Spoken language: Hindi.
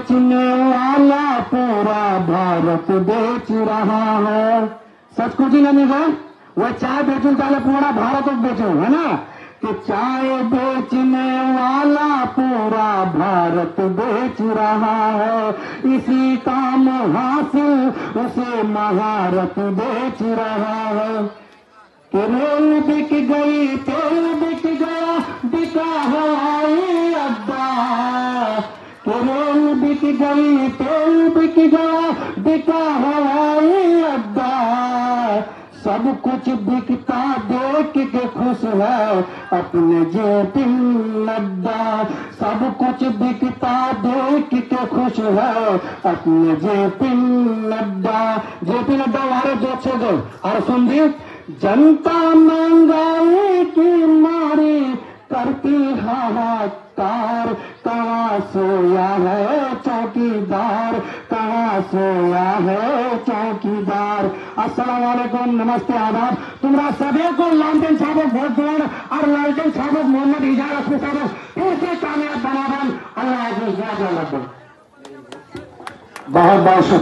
बेचने वाला पूरा भारत बेच रहा है। सच कुछ ही नहीं गए, वह चाय बेचूं चाहे पूरा भारत बेचूं, है ना, कि चाय बेचने वाला पूरा भारत बेच रहा है। इसी काम हासिल उसे महारत बेच रहा है। कि रेल बिक गई, तेल बिक गया, बिका हवाई अड्डा। कि रेल बिक गई, तेल बिक गया, बिका हवाई अड्डा। सब कुछ बिकता देख के खुश है अपने जेपी नड्डा। सब कुछ बिकता देख के खुश है अपने जेपी नड्डा। जेपी नड्डा वाले जो अच्छे गए और सुन दी, जनता महंगाई की मारी करती हाहाकार। कहाँ सोया है चौकीदार, कहाँ सोया है चौकीदार। अस्सलाम वालेकुम, नमस्ते, आदाब। तुम्हारा सभी को लालटेन साहब बहुत जोड़ और लालटेन साहब मोहम्मद इजार रसूल साहब फिर से कामयाब बनावन। अल्लाह हाफिज़। बहुत बहुत शुक्रिया।